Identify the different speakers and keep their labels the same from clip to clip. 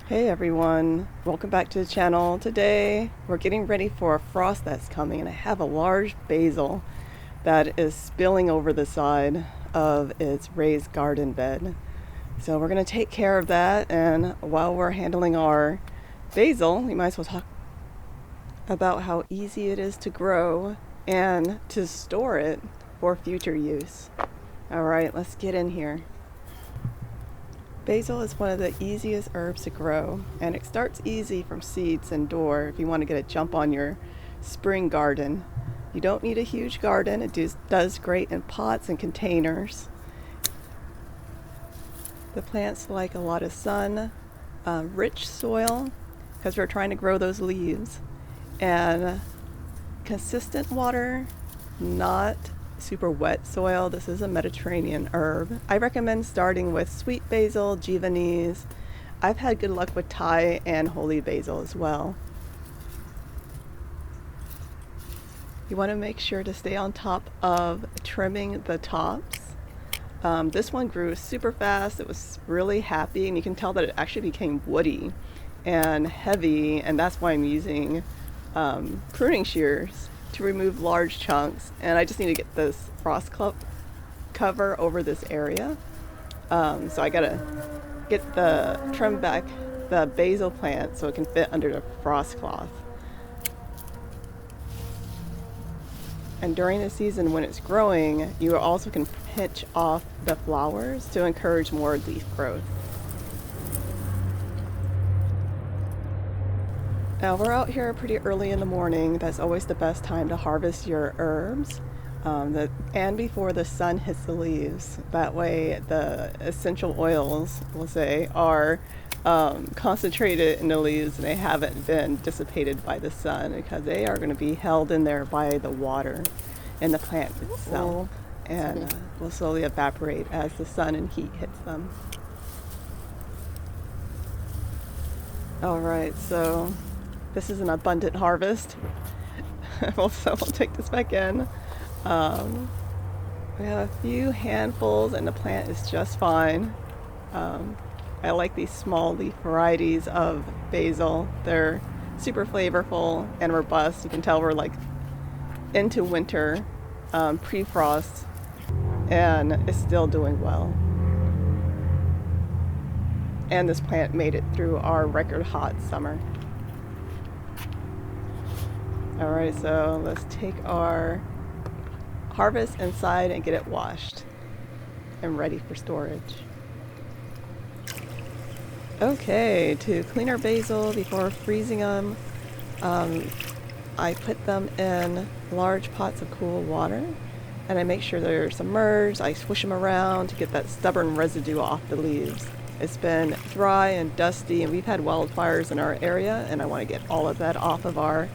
Speaker 1: Hey everyone, welcome back to the channel. Today we're getting ready for a frost that's coming, and I have a large basil that is spilling over the side of its raised garden bed. So we're going to take care of that, and while we're handling our basil, we might as well talk about how easy it is to grow and to store it for future use. Alright, let's get in here. Basil is one of the easiest herbs to grow, and it starts easy from seeds indoor if you want to get a jump on your spring garden. You don't need a huge garden. It does great in pots and containers. The plants like a lot of sun, rich soil, because we're trying to grow those leaves, and consistent water, not super wet soil. This is a Mediterranean herb. I recommend starting with sweet basil, Javanese. I've had good luck with Thai and holy basil as well. You want to make sure to stay on top of trimming the tops. This one grew super fast. It was really happy, and you can tell that it actually became woody and heavy, and that's why I'm using pruning shears to remove large chunks. And I just need to get this frost cover over this area. So I gotta get the trim back the basil plant so it can fit under the frost cloth. And during the season when it's growing, you also can pinch off the flowers to encourage more leaf growth. Now we're out here pretty early in the morning. That's always the best time to harvest your herbs, and before the sun hits the leaves. That way the essential oils, we'll say, are concentrated in the leaves, and they haven't been dissipated by the sun, because they are going to be held in there by the water in the plant itself, and will slowly evaporate as the sun and heat hits them. Alright, so this is an abundant harvest. So we'll take this back in. We have a few handfuls, and the plant is just fine. I like these small leaf varieties of basil. They're super flavorful and robust. You can tell we're like into winter, pre-frost, and it's still doing well. And this plant made it through our record hot summer. Alright, so let's take our harvest inside and get it washed and ready for storage. Okay, to clean our basil before freezing them, I put them in large pots of cool water, and I make sure they're submerged. I swish them around to get that stubborn residue off the leaves. It's been dry and dusty, and we've had wildfires in our area, and I want to get all of that off of our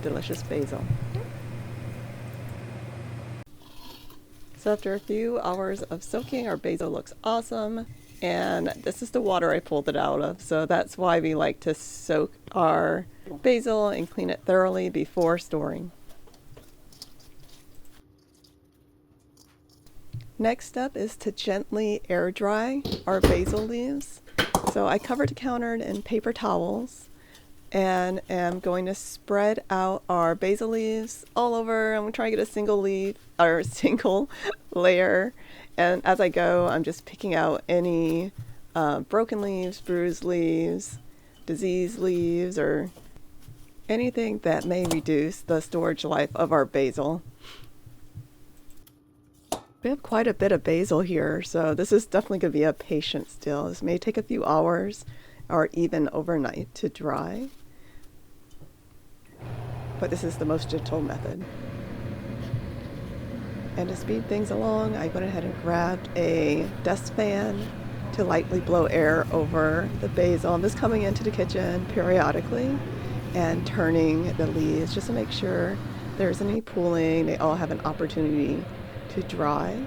Speaker 1: delicious basil. So after a few hours of soaking, our basil looks awesome, and this is the water I pulled it out of. So that's why we like to soak our basil and clean it thoroughly before storing. Next step is to gently air dry our basil leaves. So I covered the counter in paper towels, and am going to spread out our basil leaves all over. I'm going to try to get a single layer, and as I go, I'm just picking out any broken leaves, bruised leaves, diseased leaves, or anything that may reduce the storage life of our basil. We have quite a bit of basil here, so this is definitely going to be a patient still. This may take a few hours or even overnight to dry, but this is the most gentle method. And to speed things along, I went ahead and grabbed a dust fan to lightly blow air over the basil. I'm just coming into the kitchen periodically and turning the leaves just to make sure there isn't any pooling. They all have an opportunity to dry,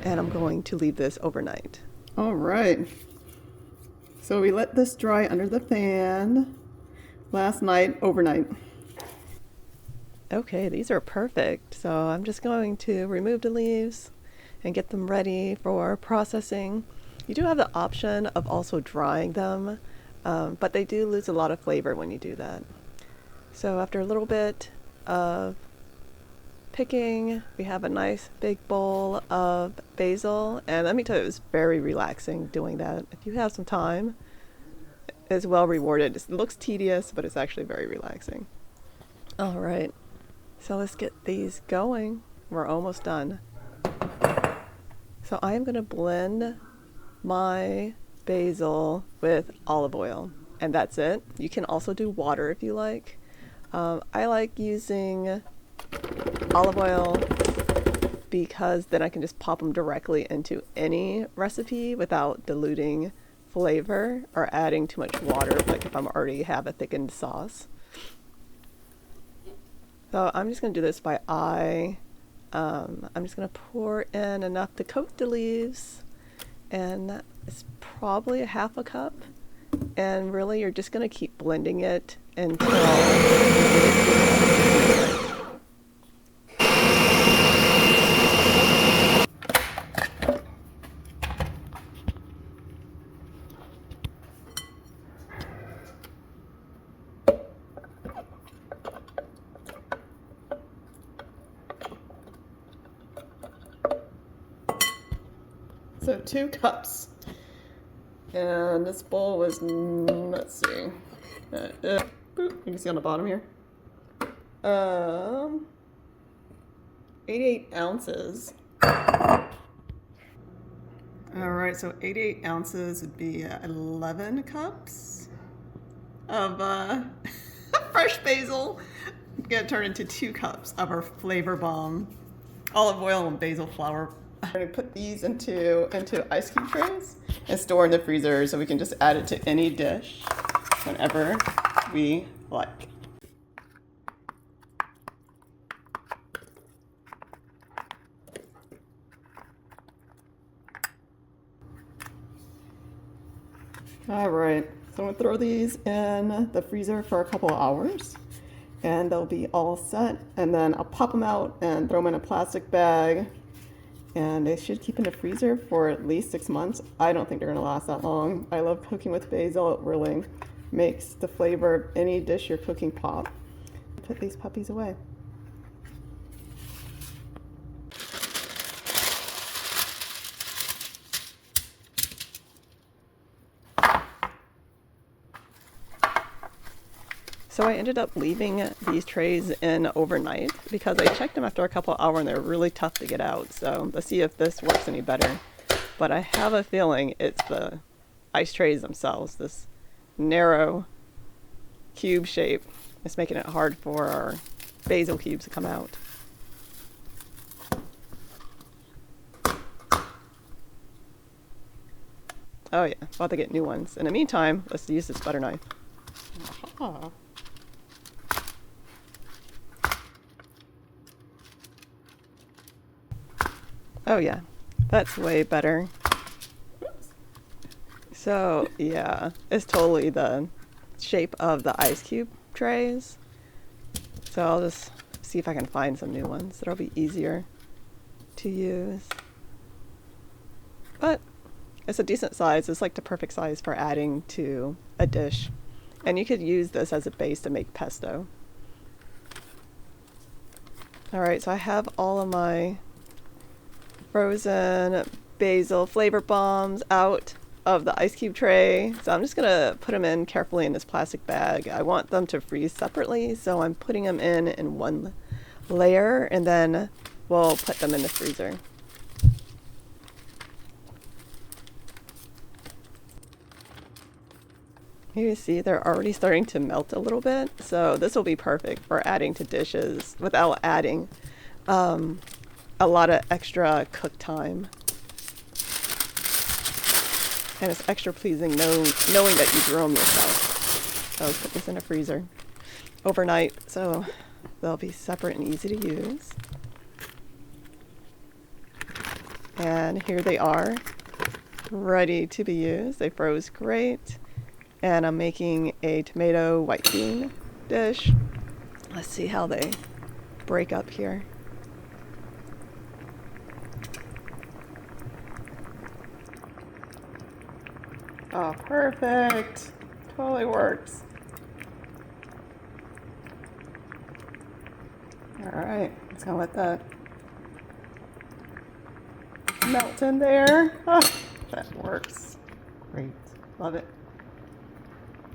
Speaker 1: and I'm going to leave this overnight. All right, so we let this dry under the fan last night, overnight. Okay, these are perfect. So I'm just going to remove the leaves and get them ready for processing. You do have the option of also drying them but they do lose a lot of flavor when you do that. So after a little bit of picking, we have a nice big bowl of basil, and let me tell you, it was very relaxing doing that. If you have some time, it's well rewarded. It looks tedious, but it's actually very relaxing. All right, so let's get these going. We're almost done. So I'm going to blend my basil with olive oil, and that's it. You can also do water if you like. I like using olive oil because then I can just pop them directly into any recipe without diluting flavor or adding too much water, like if I'm already have a thickened sauce. So I'm just going to do this by eye. I'm just going to pour in enough to coat the leaves, and it's probably a half a cup. And really, you're just going to keep blending it until so 2 cups. And this bowl was, let's see, you can see on the bottom here, 88 ounces. All right, so 88 ounces would be 11 cups of fresh basil. I'm gonna turn into 2 cups of our flavor bomb olive oil and basil flour. I'm gonna put these into ice cube trays and store in the freezer so we can just add it to any dish whenever we like. All right, so I'm gonna throw these in the freezer for a couple of hours and they'll be all set, and then I'll pop them out and throw them in a plastic bag, and they should keep in the freezer for at least 6 months. I don't think they're gonna last that long. I love cooking with basil. It really makes the flavor of any dish you're cooking pop. Put these puppies away. So I ended up leaving these trays in overnight because I checked them after a couple of hours and they're really tough to get out. So let's see if this works any better. But I have a feeling it's the ice trays themselves. This narrow cube shape is making it hard for our basil cubes to come out. Oh yeah, about to get new ones. In the meantime, let's use this butter knife. Aha. Oh yeah, that's way better. So yeah, it's totally the shape of the ice cube trays. So I'll just see if I can find some new ones that'll be easier to use. But it's a decent size. It's like the perfect size for adding to a dish. And you could use this as a base to make pesto. All right, so I have all of my frozen basil flavor bombs out of the ice cube tray. So I'm just gonna put them in carefully in this plastic bag. I want them to freeze separately, so I'm putting them in one layer, and then we'll put them in the freezer. You see they're already starting to melt a little bit, so this will be perfect for adding to dishes without adding a lot of extra cook time. And it's extra pleasing knowing that you grew them yourself. So let's put this in a freezer overnight so they'll be separate and easy to use. And here they are, ready to be used. They froze great. And I'm making a tomato white bean dish. Let's see how they break up here. Oh, perfect. Totally works. All right, just gonna let that melt in there. Oh, that works. Great, love it.